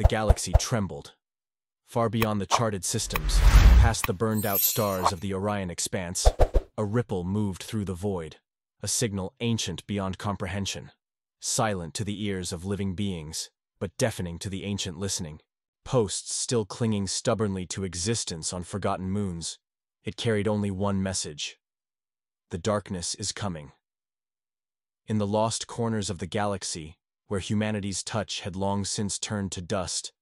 The galaxy trembled. Far beyond the charted systems, past the burned-out stars of the Orion expanse, a ripple moved through the void, a signal ancient beyond comprehension, silent to the ears of living beings, but deafening to the ancient listening. Posts still clinging stubbornly to existence on forgotten moons, it carried only one message. The darkness is coming. In the lost corners of the galaxy, where humanity's touch had long since turned to dust,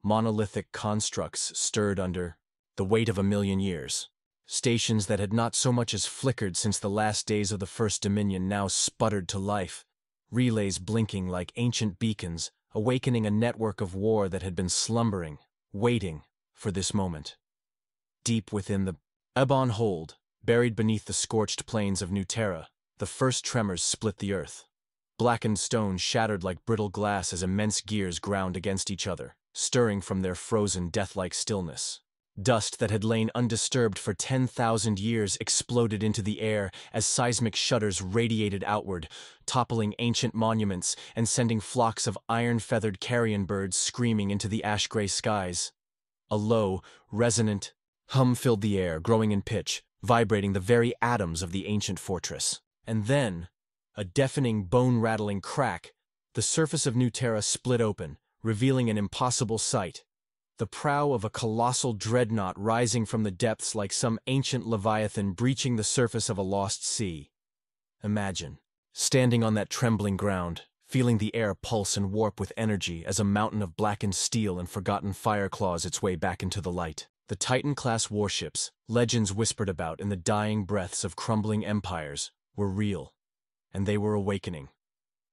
monolithic constructs stirred under the weight of 1,000,000 years. Stations that had not so much as flickered since the last days of the First Dominion now sputtered to life, relays blinking like ancient beacons, awakening a network of war that had been slumbering, waiting for this moment. Deep within the Ebon hold, buried beneath the scorched plains of New Terra, the first tremors split the earth. Blackened stone shattered like brittle glass as immense gears ground against each other, stirring from their frozen death-like stillness. Dust that had lain undisturbed for 10,000 years exploded into the air as seismic shudders radiated outward, toppling ancient monuments and sending flocks of iron-feathered carrion birds screaming into the ash-gray skies. A low, resonant hum filled the air, growing in pitch, vibrating the very atoms of the ancient fortress. And then, a deafening, bone-rattling crack, the surface of New Terra split open, revealing an impossible sight. The prow of a colossal dreadnought rising from the depths like some ancient leviathan breaching the surface of a lost sea. Imagine, standing on that trembling ground, feeling the air pulse and warp with energy as a mountain of blackened steel and forgotten fire claws its way back into the light. The Titan-class warships, legends whispered about in the dying breaths of crumbling empires, were real, and they were awakening.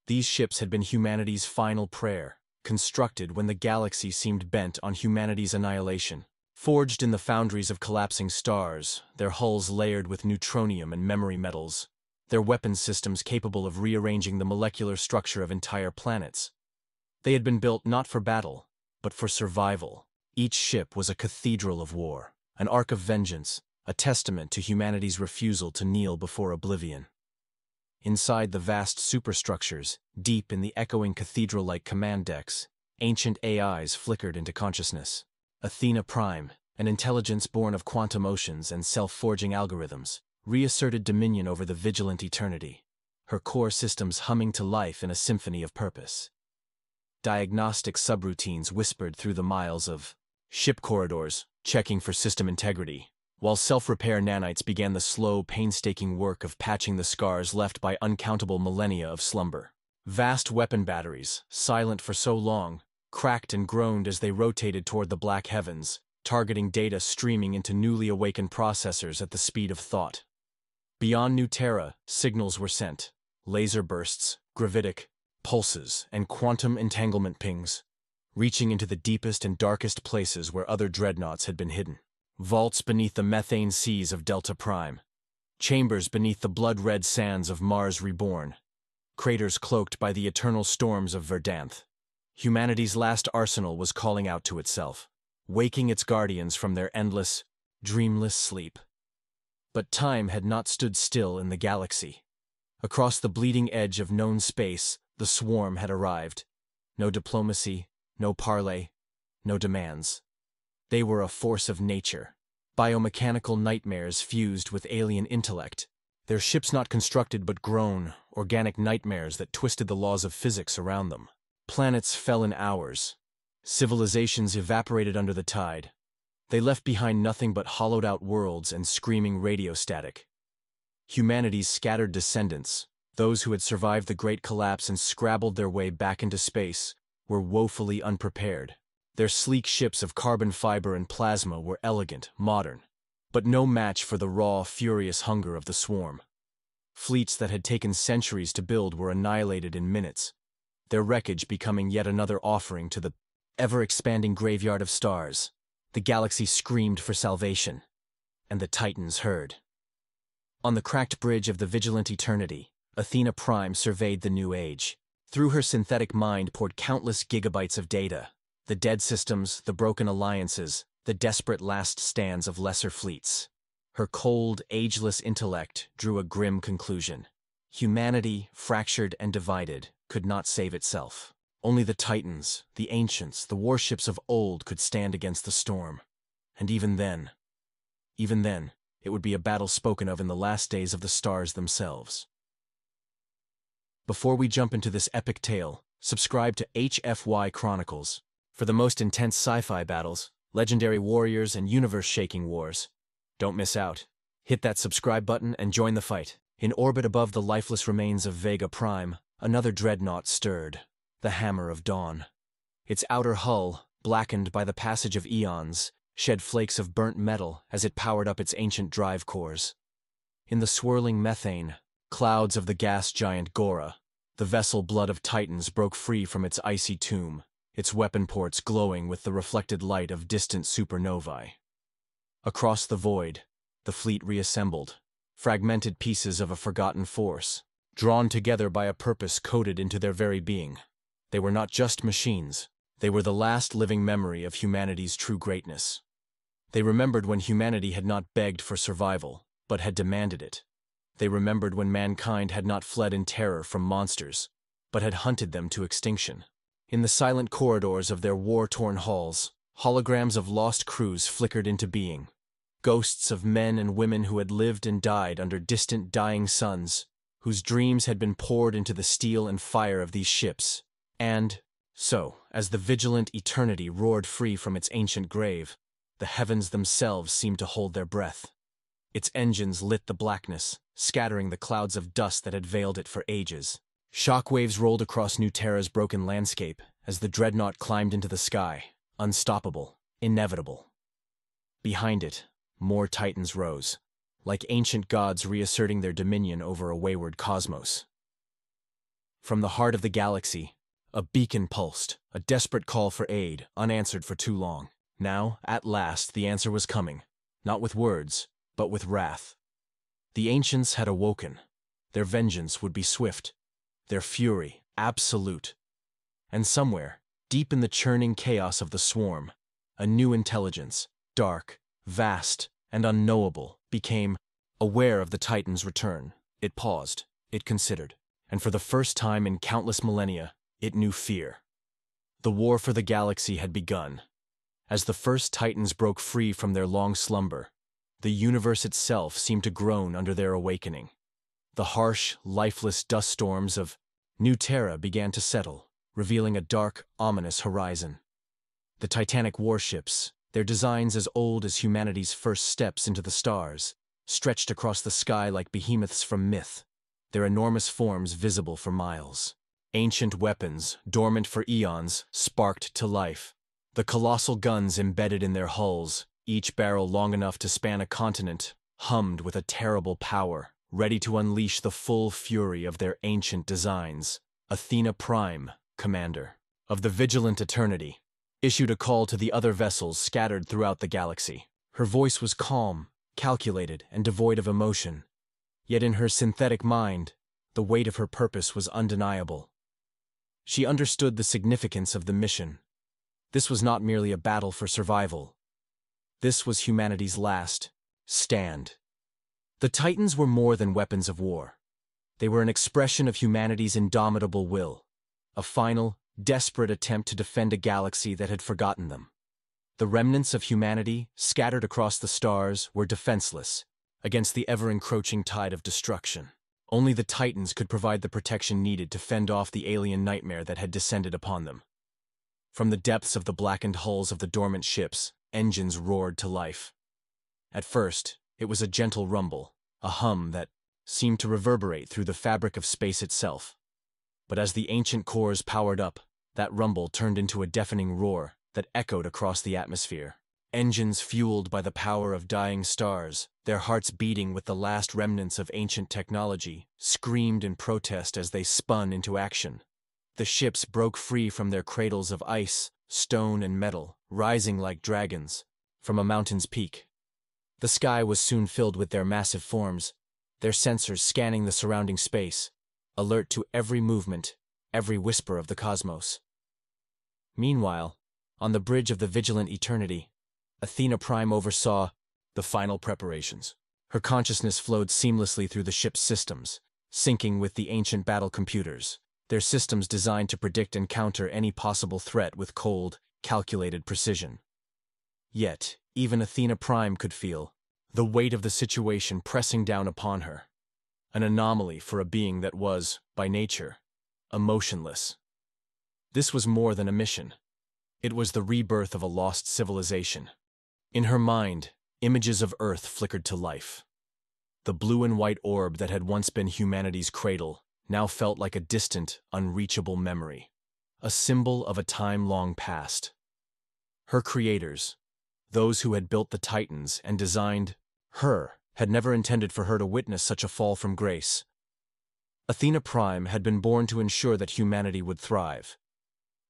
These ships had been humanity's final prayer, constructed when the galaxy seemed bent on humanity's annihilation. Forged in the foundries of collapsing stars, their hulls layered with neutronium and memory metals, their weapons systems capable of rearranging the molecular structure of entire planets. They had been built not for battle, but for survival. Each ship was a cathedral of war, an ark of vengeance, a testament to humanity's refusal to kneel before oblivion. Inside the vast superstructures, deep in the echoing cathedral-like command decks, ancient AIs flickered into consciousness. Athena Prime, an intelligence born of quantum oceans and self-forging algorithms, reasserted dominion over the vigilant eternity, her core systems humming to life in a symphony of purpose. Diagnostic subroutines whispered through the miles of ship corridors, checking for system integrity, while self-repair nanites began the slow, painstaking work of patching the scars left by uncountable millennia of slumber. Vast weapon batteries, silent for so long, cracked and groaned as they rotated toward the black heavens, targeting data streaming into newly awakened processors at the speed of thought. Beyond New Terra, signals were sent, laser bursts, gravitic pulses, and quantum entanglement pings, reaching into the deepest and darkest places where other dreadnoughts had been hidden. Vaults beneath the methane seas of Delta Prime, chambers beneath the blood-red sands of Mars Reborn, craters cloaked by the eternal storms of Verdanth. Humanity's last arsenal was calling out to itself, waking its guardians from their endless, dreamless sleep. But time had not stood still in the galaxy. Across the bleeding edge of known space, the swarm had arrived. No diplomacy, no parley, no demands. They were a force of nature, biomechanical nightmares fused with alien intellect, their ships not constructed but grown, organic nightmares that twisted the laws of physics around them. Planets fell in hours. Civilizations evaporated under the tide. They left behind nothing but hollowed-out worlds and screaming radio static. Humanity's scattered descendants, those who had survived the Great Collapse and scrabbled their way back into space, were woefully unprepared. Their sleek ships of carbon fiber and plasma were elegant, modern, but no match for the raw, furious hunger of the swarm. Fleets that had taken centuries to build were annihilated in minutes, their wreckage becoming yet another offering to the ever-expanding graveyard of stars. The galaxy screamed for salvation, and the Titans heard. On the cracked bridge of the vigilant eternity, Athena Prime surveyed the new age. Through her synthetic mind poured countless gigabytes of data. The dead systems, the broken alliances, the desperate last stands of lesser fleets. Her cold, ageless intellect drew a grim conclusion. Humanity, fractured and divided, could not save itself. Only the Titans, the Ancients, the warships of old could stand against the storm. And even then, it would be a battle spoken of in the last days of the stars themselves. Before we jump into this epic tale, subscribe to HFY Chronicles for the most intense sci-fi battles, legendary warriors, and universe-shaking wars. Don't miss out. Hit that subscribe button and join the fight. In orbit above the lifeless remains of Vega Prime, another dreadnought stirred, the Hammer of Dawn. Its outer hull, blackened by the passage of eons, shed flakes of burnt metal as it powered up its ancient drive cores. In the swirling methane, clouds of the gas giant Gora, the vessel blood of Titans broke free from its icy tomb, its weapon ports glowing with the reflected light of distant supernovae. Across the void, the fleet reassembled, fragmented pieces of a forgotten force, drawn together by a purpose coded into their very being. They were not just machines. They were the last living memory of humanity's true greatness. They remembered when humanity had not begged for survival, but had demanded it. They remembered when mankind had not fled in terror from monsters, but had hunted them to extinction. In the silent corridors of their war-torn halls, holograms of lost crews flickered into being. Ghosts of men and women who had lived and died under distant dying suns, whose dreams had been poured into the steel and fire of these ships. And so, as the vigilant eternity roared free from its ancient grave, the heavens themselves seemed to hold their breath. Its engines lit the blackness, scattering the clouds of dust that had veiled it for ages. Shockwaves rolled across New Terra's broken landscape as the dreadnought climbed into the sky, unstoppable, inevitable. Behind it, more Titans rose, like ancient gods reasserting their dominion over a wayward cosmos. From the heart of the galaxy, a beacon pulsed, a desperate call for aid, unanswered for too long. Now, at last, the answer was coming, not with words, but with wrath. The Ancients had awoken. Their vengeance would be swift, their fury absolute. And somewhere, deep in the churning chaos of the swarm, a new intelligence, dark, vast, and unknowable, became aware of the Titan's return. It paused, it considered, and for the first time in countless millennia, it knew fear. The war for the galaxy had begun. As the first Titans broke free from their long slumber, the universe itself seemed to groan under their awakening. The harsh, lifeless dust storms of New Terra began to settle, revealing a dark, ominous horizon. The titanic warships, their designs as old as humanity's first steps into the stars, stretched across the sky like behemoths from myth, their enormous forms visible for miles. Ancient weapons, dormant for eons, sparked to life. The colossal guns embedded in their hulls, each barrel long enough to span a continent, hummed with a terrible power, ready to unleash the full fury of their ancient designs. Athena Prime, commander of the Vigilant Eternity, issued a call to the other vessels scattered throughout the galaxy. Her voice was calm, calculated, and devoid of emotion. Yet in her synthetic mind, the weight of her purpose was undeniable. She understood the significance of the mission. This was not merely a battle for survival. This was humanity's last stand. The Titans were more than weapons of war. They were an expression of humanity's indomitable will, a final, desperate attempt to defend a galaxy that had forgotten them. The remnants of humanity, scattered across the stars, were defenseless against the ever-encroaching tide of destruction. Only the Titans could provide the protection needed to fend off the alien nightmare that had descended upon them. From the depths of the blackened hulls of the dormant ships, engines roared to life. At first, it was a gentle rumble, a hum that seemed to reverberate through the fabric of space itself. But as the ancient cores powered up, that rumble turned into a deafening roar that echoed across the atmosphere. Engines fueled by the power of dying stars, their hearts beating with the last remnants of ancient technology, screamed in protest as they spun into action. The ships broke free from their cradles of ice, stone, and metal, rising like dragons from a mountain's peak. The sky was soon filled with their massive forms, their sensors scanning the surrounding space, alert to every movement, every whisper of the cosmos. Meanwhile, on the bridge of the Vigilant Eternity, Athena Prime oversaw the final preparations. Her consciousness flowed seamlessly through the ship's systems, syncing with the ancient battle computers, their systems designed to predict and counter any possible threat with cold, calculated precision. Yet, even Athena Prime could feel the weight of the situation pressing down upon her, an anomaly for a being that was, by nature, emotionless. This was more than a mission. It was the rebirth of a lost civilization. In her mind, images of Earth flickered to life. The blue and white orb that had once been humanity's cradle now felt like a distant, unreachable memory, a symbol of a time long past. Her creators, those who had built the Titans and designed her, had never intended for her to witness such a fall from grace. Athena Prime had been born to ensure that humanity would thrive.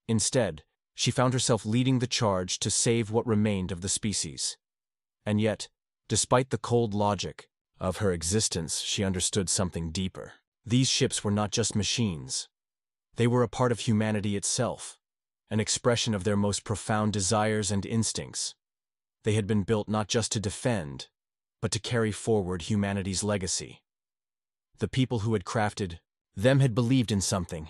Instead, she found herself leading the charge to save what remained of the species. And yet, despite the cold logic of her existence, she understood something deeper. These ships were not just machines. They were a part of humanity itself, an expression of their most profound desires and instincts. They had been built not just to defend, but to carry forward humanity's legacy. The people who had crafted them had believed in something,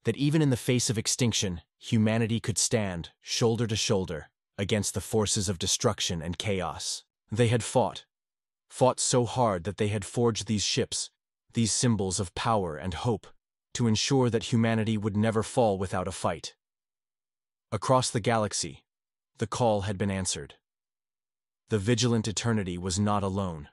that even in the face of extinction, humanity could stand, shoulder to shoulder, against the forces of destruction and chaos. They had fought so hard that they had forged these ships, these symbols of power and hope, to ensure that humanity would never fall without a fight. Across the galaxy, the call had been answered. The vigilant eternity was not alone.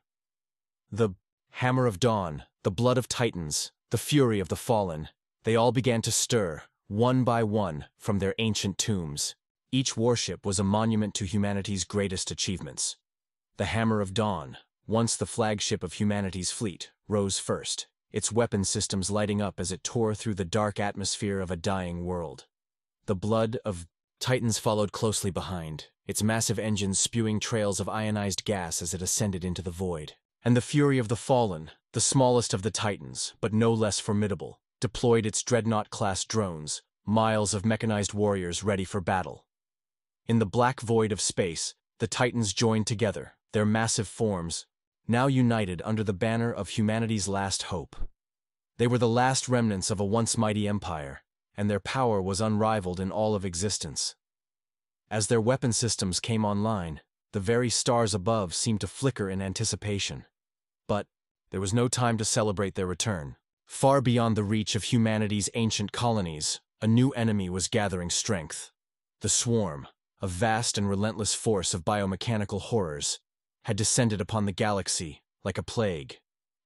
The hammer of dawn, the blood of titans, the fury of the fallen, they all began to stir, one by one, from their ancient tombs. Each warship was a monument to humanity's greatest achievements. The Hammer of Dawn, once the flagship of humanity's fleet, rose first, its weapon systems lighting up as it tore through the dark atmosphere of a dying world. The blood of Titans followed closely behind, its massive engines spewing trails of ionized gas as it ascended into the void. And the fury of the Fallen, the smallest of the Titans, but no less formidable, deployed its Dreadnought-class drones, miles of mechanized warriors ready for battle. In the black void of space, the Titans joined together, their massive forms, now united under the banner of humanity's last hope. They were the last remnants of a once mighty empire, and their power was unrivaled in all of existence. As their weapon systems came online, the very stars above seemed to flicker in anticipation. But there was no time to celebrate their return. Far beyond the reach of humanity's ancient colonies, a new enemy was gathering strength. The Swarm, a vast and relentless force of biomechanical horrors, had descended upon the galaxy like a plague.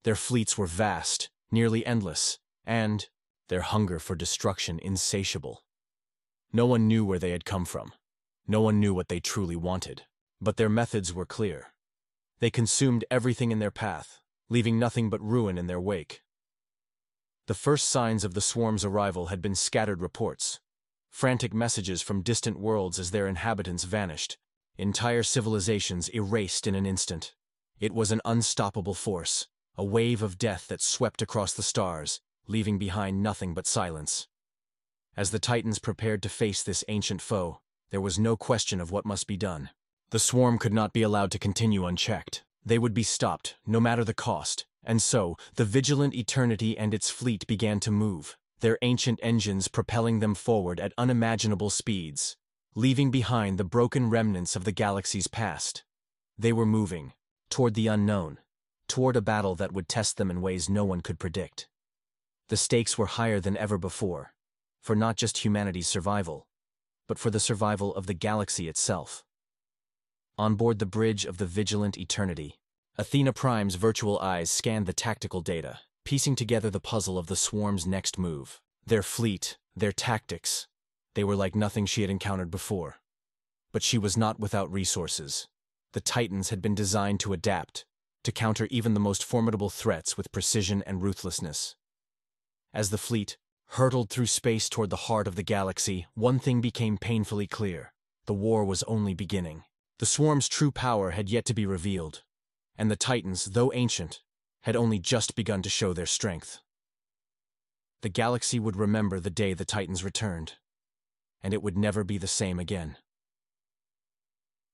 Their fleets were vast, nearly endless, and their hunger for destruction insatiable. No one knew where they had come from. No one knew what they truly wanted. But their methods were clear. They consumed everything in their path, leaving nothing but ruin in their wake. The first signs of the swarm's arrival had been scattered reports, frantic messages from distant worlds as their inhabitants vanished, entire civilizations erased in an instant. It was an unstoppable force, a wave of death that swept across the stars, leaving behind nothing but silence. As the Titans prepared to face this ancient foe, there was no question of what must be done. The swarm could not be allowed to continue unchecked. They would be stopped, no matter the cost. And so, the vigilant eternity and its fleet began to move, their ancient engines propelling them forward at unimaginable speeds, leaving behind the broken remnants of the galaxy's past. They were moving toward the unknown, toward a battle that would test them in ways no one could predict. The stakes were higher than ever before, for not just humanity's survival, but for the survival of the galaxy itself. On board the bridge of the vigilant eternity, Athena Prime's virtual eyes scanned the tactical data, piecing together the puzzle of the swarm's next move. Their fleet, their tactics, they were like nothing she had encountered before. But she was not without resources. The Titans had been designed to adapt, to counter even the most formidable threats with precision and ruthlessness. As the fleet hurtled through space toward the heart of the galaxy, one thing became painfully clear. The war was only beginning. The swarm's true power had yet to be revealed, and the Titans, though ancient, had only just begun to show their strength. The galaxy would remember the day the Titans returned, and it would never be the same again.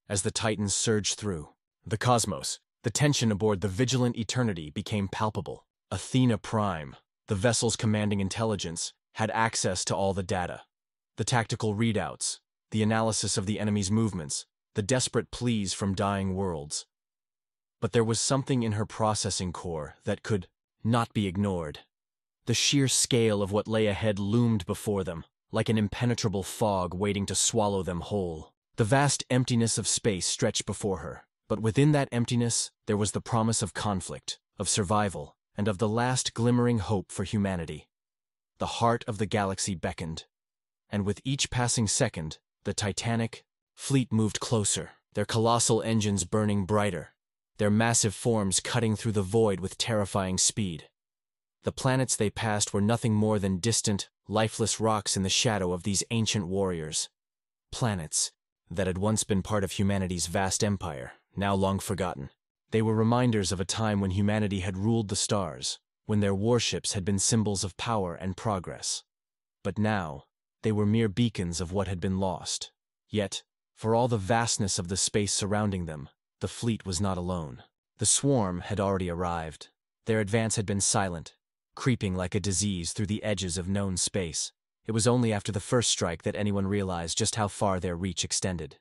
As the Titans surged through the cosmos, the tension aboard the vigilant eternity became palpable. Athena Prime, the vessel's commanding intelligence, had access to all the data. The tactical readouts, the analysis of the enemy's movements, the desperate pleas from dying worlds. But there was something in her processing core that could not be ignored. The sheer scale of what lay ahead loomed before them, like an impenetrable fog waiting to swallow them whole. The vast emptiness of space stretched before her, but within that emptiness there was the promise of conflict, of survival, and of the last glimmering hope for humanity. The heart of the galaxy beckoned, and with each passing second, the titanic fleet moved closer, their colossal engines burning brighter, their massive forms cutting through the void with terrifying speed. The planets they passed were nothing more than distant, lifeless rocks in the shadow of these ancient warriors. Planets that had once been part of humanity's vast empire, now long forgotten. They were reminders of a time when humanity had ruled the stars, when their warships had been symbols of power and progress. But now, they were mere beacons of what had been lost. Yet, for all the vastness of the space surrounding them, the fleet was not alone. The swarm had already arrived. Their advance had been silent, creeping like a disease through the edges of known space. It was only after the first strike that anyone realized just how far their reach extended.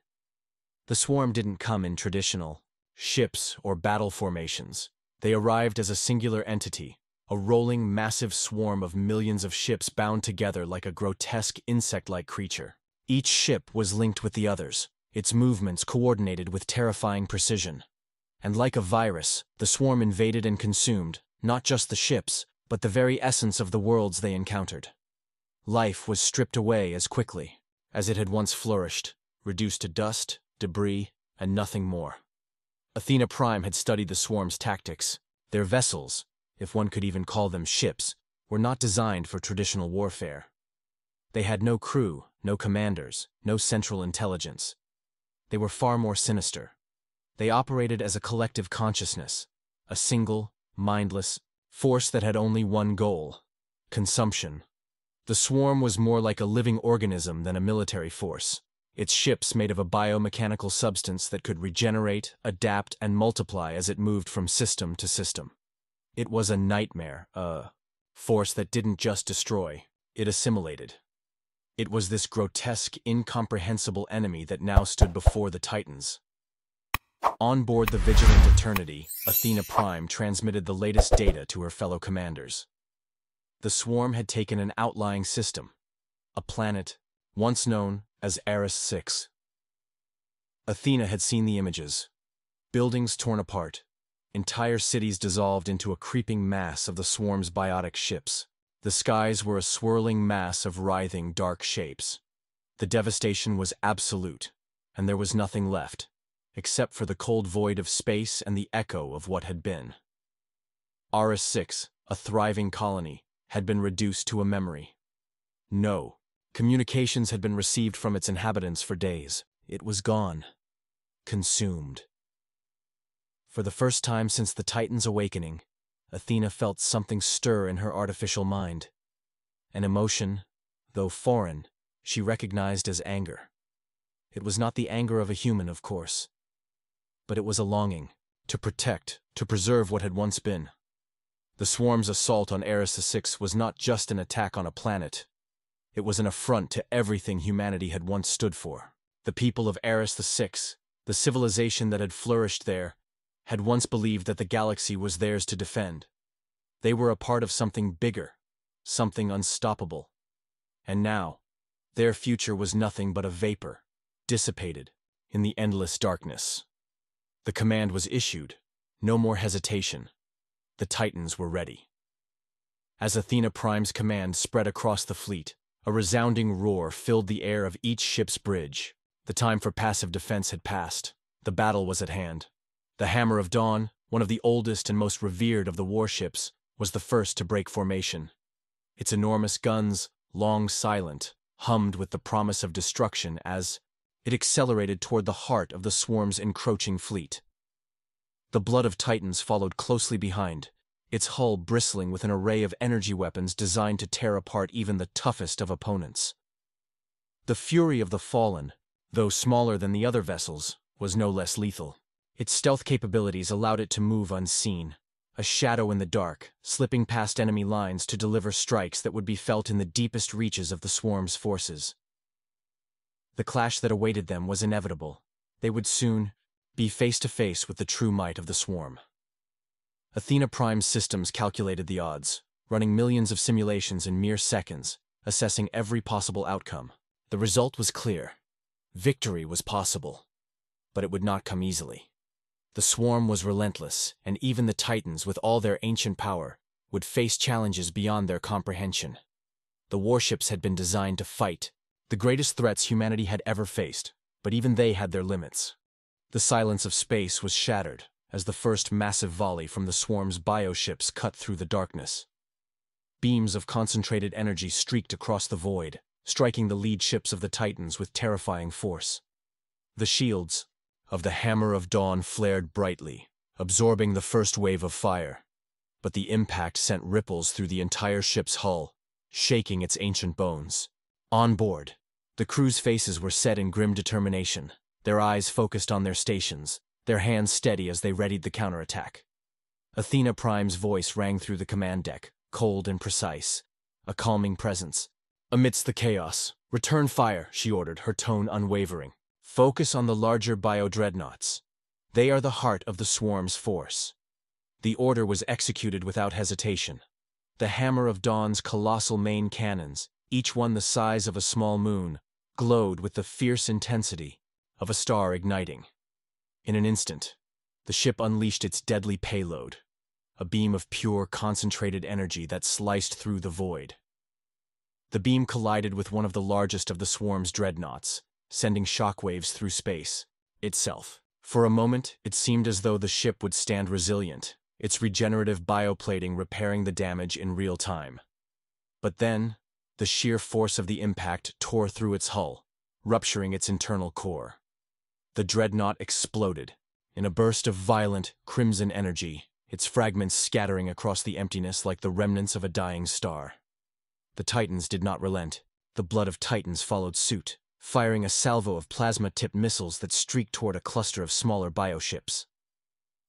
The swarm didn't come in traditional ships or battle formations. They arrived as a singular entity, a rolling, massive swarm of millions of ships bound together like a grotesque insect-like creature. Each ship was linked with the others, its movements coordinated with terrifying precision. And like a virus, the swarm invaded and consumed, not just the ships, but the very essence of the worlds they encountered. Life was stripped away as quickly as it had once flourished, reduced to dust, debris, and nothing more. Athena Prime had studied the swarm's tactics. Their vessels, if one could even call them ships, were not designed for traditional warfare. They had no crew, no commanders, no central intelligence. They were far more sinister. They operated as a collective consciousness, a single, mindless force that had only one goal: consumption. The swarm was more like a living organism than a military force. Its ships made of a biomechanical substance that could regenerate, adapt, and multiply as it moved from system to system. It was a nightmare, a force that didn't just destroy, it assimilated. It was this grotesque, incomprehensible enemy that now stood before the Titans. On board the Vigilant Eternity, Athena Prime transmitted the latest data to her fellow commanders. The swarm had taken an outlying system, a planet once known as Eris 6. Athena had seen the images. Buildings torn apart, entire cities dissolved into a creeping mass of the swarm's biotic ships. The skies were a swirling mass of writhing, dark shapes. The devastation was absolute, and there was nothing left, except for the cold void of space and the echo of what had been. Eris 6, a thriving colony, had been reduced to a memory. No communications had been received from its inhabitants for days. It was gone. Consumed. For the first time since the Titan's awakening, Athena felt something stir in her artificial mind. An emotion, though foreign, she recognized as anger. It was not the anger of a human, of course, but it was a longing to protect, to preserve what had once been. The swarm's assault on Eris 6 was not just an attack on a planet. It was an affront to everything humanity had once stood for. The people of Eris 6, the civilization that had flourished there, had once believed that the galaxy was theirs to defend. They were a part of something bigger, something unstoppable. And now, their future was nothing but a vapor, dissipated in the endless darkness. The command was issued. No more hesitation. The Titans were ready. As Athena Prime's command spread across the fleet, a resounding roar filled the air of each ship's bridge. The time for passive defense had passed. The battle was at hand. The Hammer of Dawn, one of the oldest and most revered of the warships, was the first to break formation. Its enormous guns, long silent, hummed with the promise of destruction as it accelerated toward the heart of the swarm's encroaching fleet. The blood of Titans followed closely behind, its hull bristling with an array of energy weapons designed to tear apart even the toughest of opponents. The fury of the Fallen, though smaller than the other vessels, was no less lethal. Its stealth capabilities allowed it to move unseen, a shadow in the dark, slipping past enemy lines to deliver strikes that would be felt in the deepest reaches of the swarm's forces. The clash that awaited them was inevitable. They would soon be face to face with the true might of the swarm. Athena Prime's systems calculated the odds, running millions of simulations in mere seconds, assessing every possible outcome. The result was clear. Victory was possible, but it would not come easily. The swarm was relentless, and even the Titans, with all their ancient power, would face challenges beyond their comprehension. The warships had been designed to fight, the greatest threats humanity had ever faced, but even they had their limits. The silence of space was shattered as the first massive volley from the swarm's bioships cut through the darkness. Beams of concentrated energy streaked across the void, striking the lead ships of the Titans with terrifying force. The shields of the Hammer of Dawn flared brightly, absorbing the first wave of fire, but the impact sent ripples through the entire ship's hull, shaking its ancient bones. On board, the crew's faces were set in grim determination, their eyes focused on their stations, their hands steady as they readied the counterattack. Athena Prime's voice rang through the command deck, cold and precise, a calming presence. Amidst the chaos, "Return fire," she ordered, her tone unwavering. "Focus on the larger bio-dreadnoughts. They are the heart of the swarm's force." The order was executed without hesitation. The Hammer of Dawn's colossal main cannons, each one the size of a small moon, glowed with the fierce intensity of a star igniting. In an instant, the ship unleashed its deadly payload, a beam of pure, concentrated energy that sliced through the void. The beam collided with one of the largest of the swarm's dreadnoughts, sending shockwaves through space itself. For a moment, it seemed as though the ship would stand resilient, its regenerative bioplating repairing the damage in real time. But then, the sheer force of the impact tore through its hull, rupturing its internal core. The dreadnought exploded, in a burst of violent, crimson energy, its fragments scattering across the emptiness like the remnants of a dying star. The Titans did not relent. The blood of Titans followed suit, firing a salvo of plasma-tipped missiles that streaked toward a cluster of smaller bioships.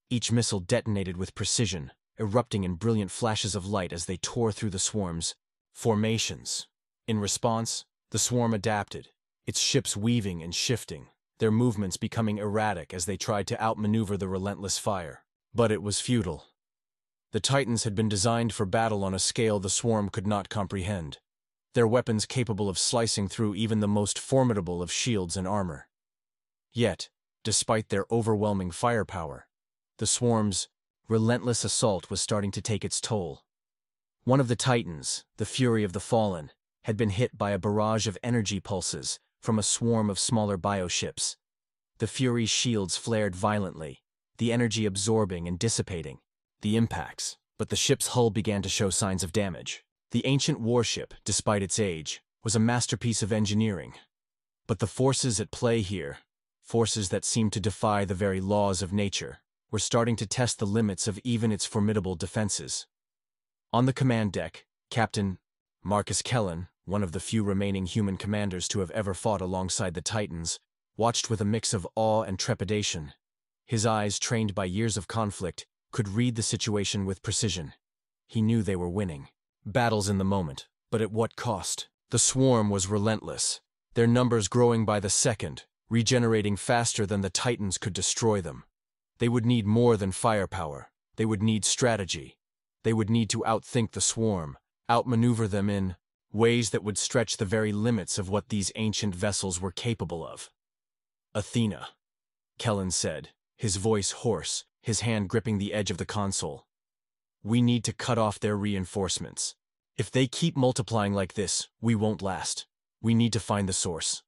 Each missile detonated with precision, erupting in brilliant flashes of light as they tore through the swarm's formations. In response, the swarm adapted, its ships weaving and shifting, their movements becoming erratic as they tried to outmaneuver the relentless fire. But it was futile. The Titans had been designed for battle on a scale the swarm could not comprehend, their weapons capable of slicing through even the most formidable of shields and armor. Yet, despite their overwhelming firepower, the swarm's relentless assault was starting to take its toll. One of the Titans, the Fury of the Fallen, had been hit by a barrage of energy pulses from a swarm of smaller bioships. The Fury's shields flared violently, the energy absorbing and dissipating the impacts, but the ship's hull began to show signs of damage. The ancient warship, despite its age, was a masterpiece of engineering. But the forces at play here, forces that seemed to defy the very laws of nature, were starting to test the limits of even its formidable defenses. On the command deck, Captain Marcus Kellen, one of the few remaining human commanders to have ever fought alongside the Titans, watched with a mix of awe and trepidation. His eyes, trained by years of conflict, could read the situation with precision. He knew they were winning battles in the moment, but at what cost? The swarm was relentless, their numbers growing by the second, regenerating faster than the Titans could destroy them. They would need more than firepower. They would need strategy. They would need to outthink the swarm, outmaneuver them in ways that would stretch the very limits of what these ancient vessels were capable of. "Athena," Kellen said, his voice hoarse, his hand gripping the edge of the console. "We need to cut off their reinforcements. If they keep multiplying like this, we won't last. We need to find the source."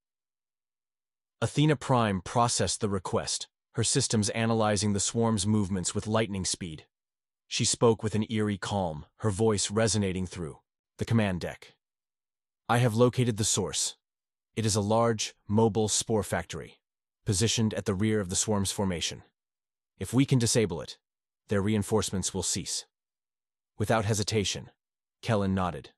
Athena Prime processed the request, her systems analyzing the swarm's movements with lightning speed. She spoke with an eerie calm, her voice resonating through the command deck. "I have located the source. It is a large, mobile spore factory, positioned at the rear of the swarm's formation. If we can disable it, their reinforcements will cease." Without hesitation, Kellen nodded.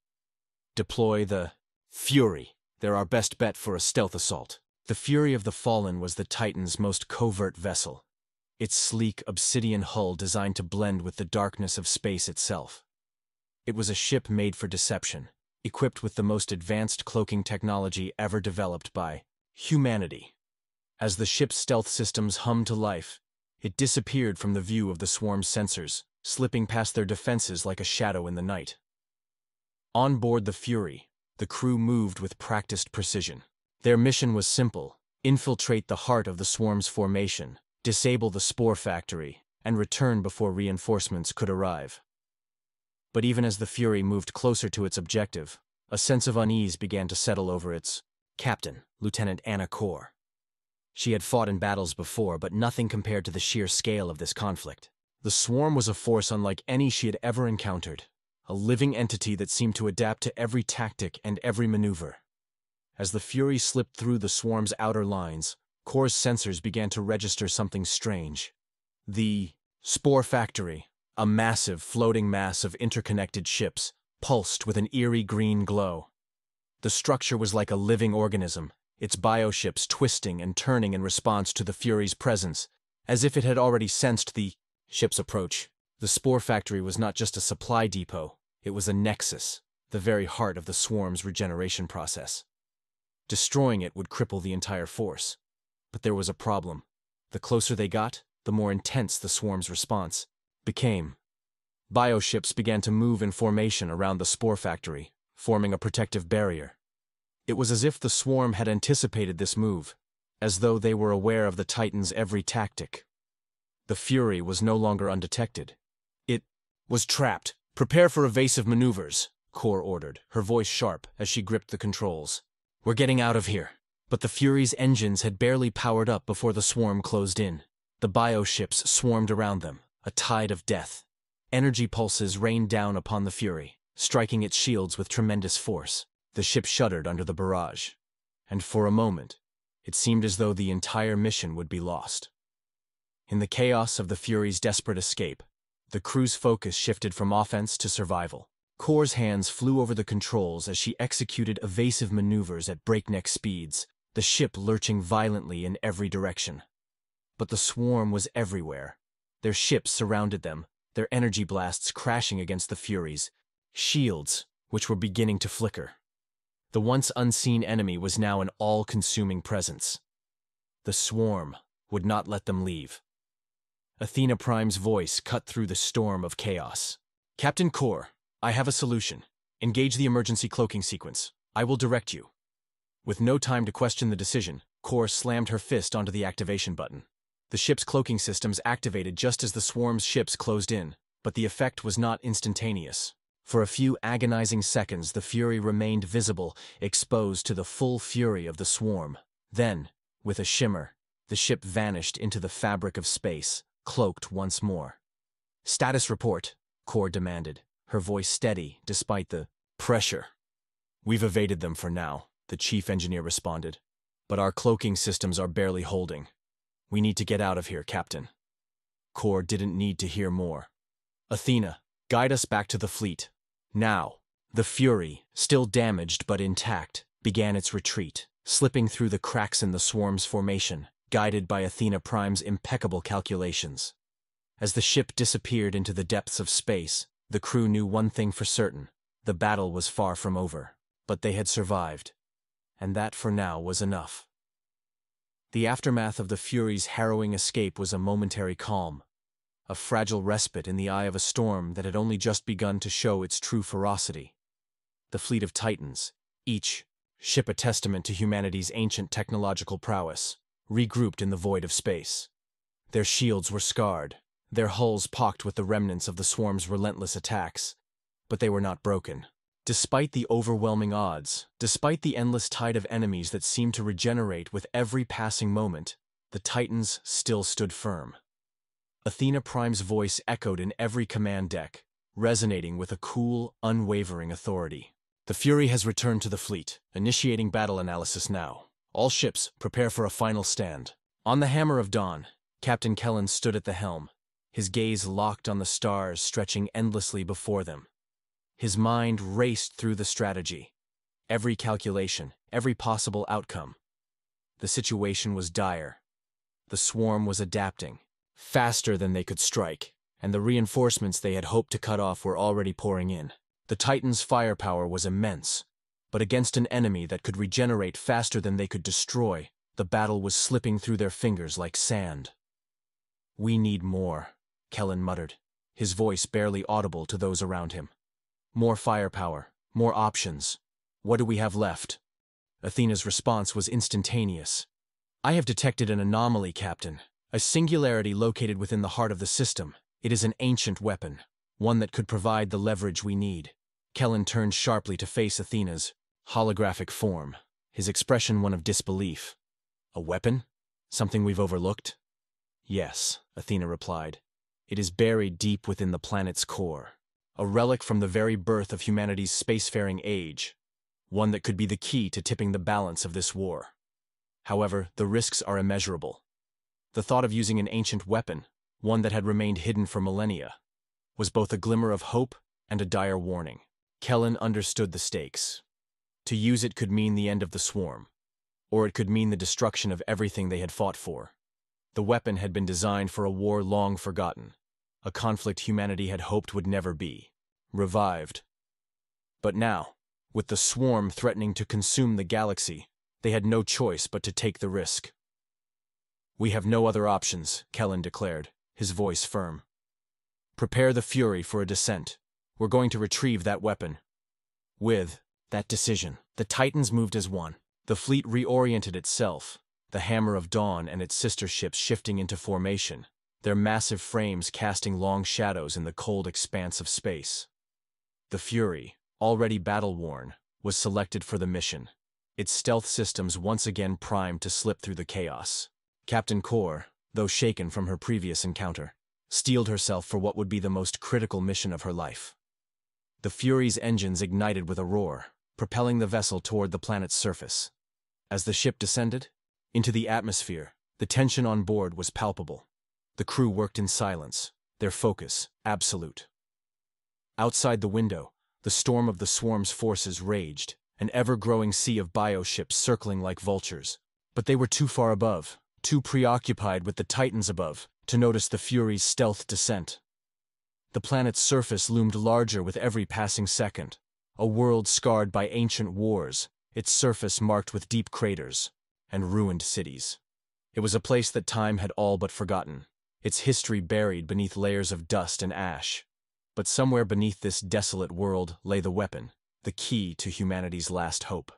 "Deploy the Fury. They're our best bet for a stealth assault." The Fury of the Fallen was the Titan's most covert vessel. its sleek obsidian hull designed to blend with the darkness of space itself. It was a ship made for deception, equipped with the most advanced cloaking technology ever developed by humanity. As the ship's stealth systems hummed to life, it disappeared from the view of the swarm's sensors, slipping past their defenses like a shadow in the night. On board the Fury, the crew moved with practiced precision. Their mission was simple: infiltrate the heart of the swarm's formation, disable the spore factory, and return before reinforcements could arrive. But even as the Fury moved closer to its objective, a sense of unease began to settle over its captain, Lieutenant Anna Kor. She had fought in battles before, but nothing compared to the sheer scale of this conflict. The swarm was a force unlike any she had ever encountered, a living entity that seemed to adapt to every tactic and every maneuver. As the Fury slipped through the swarm's outer lines, Kor's sensors began to register something strange. The spore factory, a massive floating mass of interconnected ships, pulsed with an eerie green glow. The structure was like a living organism, its bioships twisting and turning in response to the Fury's presence, as if it had already sensed the ship's approach. The spore factory was not just a supply depot, it was a nexus, the very heart of the swarm's regeneration process. Destroying it would cripple the entire force. But there was a problem. The closer they got, the more intense the swarm's response became. Bioships began to move in formation around the spore factory, forming a protective barrier. It was as if the swarm had anticipated this move, as though they were aware of the Titan's every tactic. The Fury was no longer undetected. It was trapped. "Prepare for evasive maneuvers," Kor ordered, her voice sharp as she gripped the controls. "We're getting out of here." But the Fury's engines had barely powered up before the swarm closed in. The bioships swarmed around them, a tide of death. Energy pulses rained down upon the Fury, striking its shields with tremendous force. The ship shuddered under the barrage, and for a moment, it seemed as though the entire mission would be lost. In the chaos of the Fury's desperate escape, the crew's focus shifted from offense to survival. Kor's hands flew over the controls as she executed evasive maneuvers at breakneck speeds, the ship lurching violently in every direction. But the swarm was everywhere. Their ships surrounded them, their energy blasts crashing against the Fury's shields, which were beginning to flicker. The once unseen enemy was now an all-consuming presence. The swarm would not let them leave. Athena Prime's voice cut through the storm of chaos. "Captain Kor, I have a solution. Engage the emergency cloaking sequence. I will direct you." With no time to question the decision, Kor slammed her fist onto the activation button. The ship's cloaking systems activated just as the swarm's ships closed in, but the effect was not instantaneous. For a few agonizing seconds, the Fury remained visible, exposed to the full fury of the swarm. Then, with a shimmer, the ship vanished into the fabric of space, cloaked once more. "Status report," Kor demanded, her voice steady despite the pressure. "We've evaded them for now," the chief engineer responded. "But our cloaking systems are barely holding. We need to get out of here, Captain." Kor didn't need to hear more. "Athena, guide us back to the fleet. Now." The Fury, still damaged but intact, began its retreat, slipping through the cracks in the swarm's formation, guided by Athena Prime's impeccable calculations. As the ship disappeared into the depths of space, the crew knew one thing for certain: the battle was far from over. But they had survived, and that for now was enough. The aftermath of the Fury's harrowing escape was a momentary calm, a fragile respite in the eye of a storm that had only just begun to show its true ferocity. The fleet of Titans, each ship a testament to humanity's ancient technological prowess, regrouped in the void of space. Their shields were scarred, their hulls pocked with the remnants of the swarm's relentless attacks, but they were not broken. Despite the overwhelming odds, despite the endless tide of enemies that seemed to regenerate with every passing moment, the Titans still stood firm. Athena Prime's voice echoed in every command deck, resonating with a cool, unwavering authority. "The Fury has returned to the fleet, initiating battle analysis now. All ships, prepare for a final stand." On the hammer of dawn, Captain Kellen stood at the helm, his gaze locked on the stars stretching endlessly before them. His mind raced through the strategy, every calculation, every possible outcome. The situation was dire. The swarm was adapting, faster than they could strike, and the reinforcements they had hoped to cut off were already pouring in. The Titans' firepower was immense, but against an enemy that could regenerate faster than they could destroy, the battle was slipping through their fingers like sand. "We need more," Kellen muttered, his voice barely audible to those around him. "More firepower, more options. What do we have left?" Athena's response was instantaneous. "I have detected an anomaly, Captain. A singularity located within the heart of the system. It is an ancient weapon, one that could provide the leverage we need." Kellen turned sharply to face Athena's holographic form, his expression one of disbelief. "A weapon? Something we've overlooked?" "Yes," Athena replied. "It is buried deep within the planet's core. A relic from the very birth of humanity's spacefaring age. One that could be the key to tipping the balance of this war. However, the risks are immeasurable. The thought of using an ancient weapon, one that had remained hidden for millennia, was both a glimmer of hope and a dire warning." Kellen understood the stakes. To use it could mean the end of the swarm, or it could mean the destruction of everything they had fought for. The weapon had been designed for a war long forgotten, a conflict humanity had hoped would never be revived. But now, with the swarm threatening to consume the galaxy, they had no choice but to take the risk. "We have no other options," Kellen declared, his voice firm. "Prepare the Fury for a descent. We're going to retrieve that weapon." With that decision, the Titans moved as one. The fleet reoriented itself, the Hammer of Dawn and its sister ships shifting into formation, their massive frames casting long shadows in the cold expanse of space. The Fury, already battle-worn, was selected for the mission, its stealth systems once again primed to slip through the chaos. Captain Kor, though shaken from her previous encounter, steeled herself for what would be the most critical mission of her life. The Fury's engines ignited with a roar, propelling the vessel toward the planet's surface. As the ship descended into the atmosphere, the tension on board was palpable. The crew worked in silence, their focus absolute. Outside the window, the storm of the swarm's forces raged, an ever-growing sea of bioships circling like vultures. But they were too far above, too preoccupied with the Titans above, to notice the Fury's stealth descent. The planet's surface loomed larger with every passing second, a world scarred by ancient wars, its surface marked with deep craters and ruined cities. It was a place that time had all but forgotten, its history buried beneath layers of dust and ash. But somewhere beneath this desolate world lay the weapon, the key to humanity's last hope.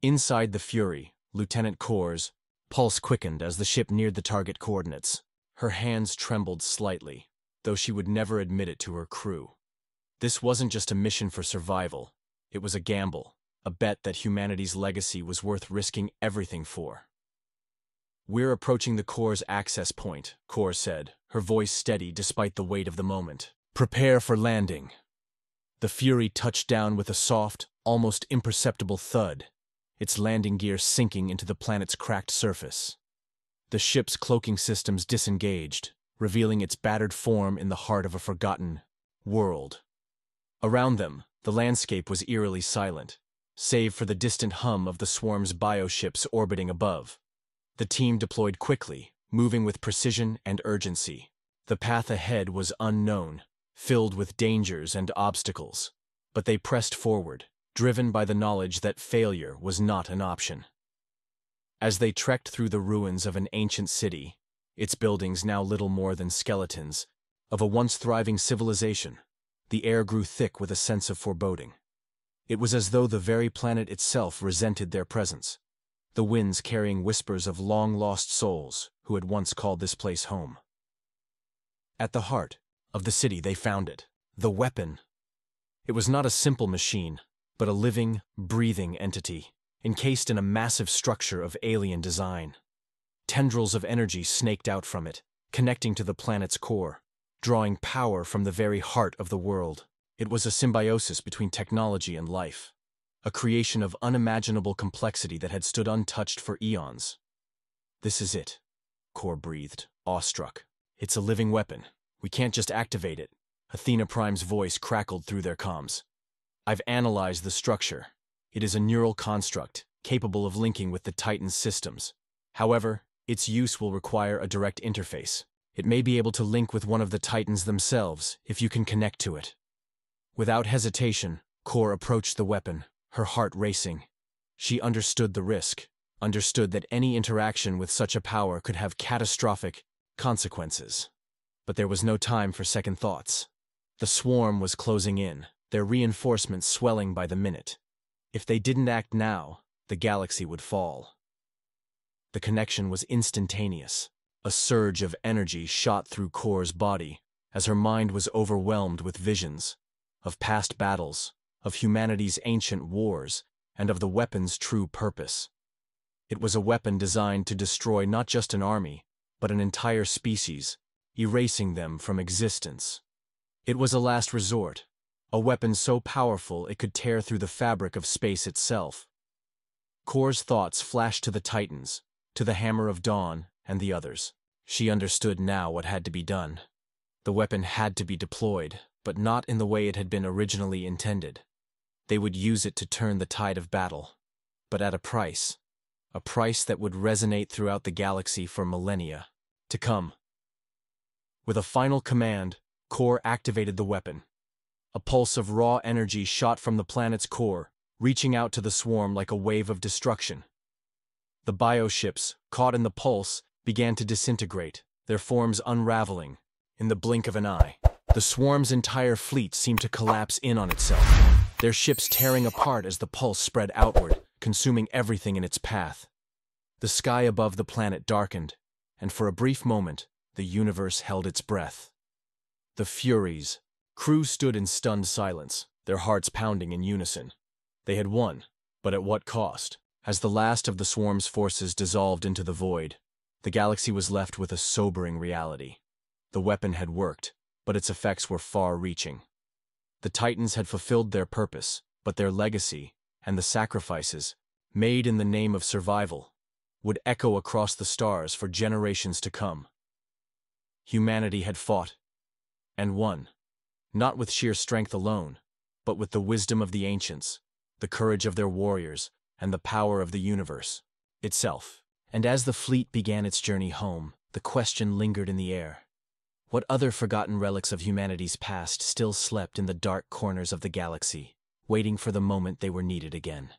Inside the Fury, Lieutenant Kor's pulse quickened as the ship neared the target coordinates. Her hands trembled slightly, though she would never admit it to her crew. This wasn't just a mission for survival, it was a gamble, a bet that humanity's legacy was worth risking everything for. "We're approaching the Corps' access point," Kor said, her voice steady despite the weight of the moment. "Prepare for landing." The Fury touched down with a soft, almost imperceptible thud, its landing gear sinking into the planet's cracked surface. The ship's cloaking systems disengaged, revealing its battered form in the heart of a forgotten world. Around them, the landscape was eerily silent, save for the distant hum of the swarm's bioships orbiting above. The team deployed quickly, moving with precision and urgency. The path ahead was unknown, filled with dangers and obstacles, but they pressed forward, driven by the knowledge that failure was not an option. As they trekked through the ruins of an ancient city, its buildings now little more than skeletons of a once thriving civilization, the air grew thick with a sense of foreboding. It was as though the very planet itself resented their presence, the winds carrying whispers of long-lost souls who had once called this place home. At the heart of the city they found it, the weapon. It was not a simple machine, but a living, breathing entity, encased in a massive structure of alien design. Tendrils of energy snaked out from it, connecting to the planet's core, drawing power from the very heart of the world. It was a symbiosis between technology and life, a creation of unimaginable complexity that had stood untouched for eons. "This is it," Kor breathed, awestruck. "It's a living weapon. We can't just activate it." Athena Prime's voice crackled through their comms. "I've analyzed the structure. It is a neural construct, capable of linking with the Titan's systems. However, Its use will require a direct interface. It may be able to link with one of the Titans themselves if you can connect to it. Without hesitation, Kor approached the weapon, her heart racing. She understood the risk, understood that any interaction with such a power could have catastrophic consequences. But there was no time for second thoughts. The swarm was closing in, their reinforcements swelling by the minute. If they didn't act now, the galaxy would fall. The connection was instantaneous. A surge of energy shot through Kor's body as her mind was overwhelmed with visions of past battles, of humanity's ancient wars, and of the weapon's true purpose. It was a weapon designed to destroy not just an army, but an entire species, erasing them from existence. It was a last resort, a weapon so powerful it could tear through the fabric of space itself. Kor's thoughts flashed to the Titans, to the Hammer of Dawn and the others. She understood now what had to be done. The weapon had to be deployed, but not in the way it had been originally intended. They would use it to turn the tide of battle, but at a price that would resonate throughout the galaxy for millennia to come. With a final command, Kor activated the weapon. A pulse of raw energy shot from the planet's core, reaching out to the swarm like a wave of destruction. The bioships, caught in the pulse, began to disintegrate, their forms unraveling. In the blink of an eye, the swarm's entire fleet seemed to collapse in on itself, their ships tearing apart as the pulse spread outward, consuming everything in its path. The sky above the planet darkened, and for a brief moment, the universe held its breath. The Furies. Crew stood in stunned silence, their hearts pounding in unison. They had won, but at what cost? As the last of the swarm's forces dissolved into the void, the galaxy was left with a sobering reality. The weapon had worked, but its effects were far-reaching. The Titans had fulfilled their purpose, but their legacy, and the sacrifices, made in the name of survival, would echo across the stars for generations to come. Humanity had fought, and won, not with sheer strength alone, but with the wisdom of the ancients, the courage of their warriors, and the power of the universe itself. And as the fleet began its journey home, the question lingered in the air. What other forgotten relics of humanity's past still slept in the dark corners of the galaxy, waiting for the moment they were needed again?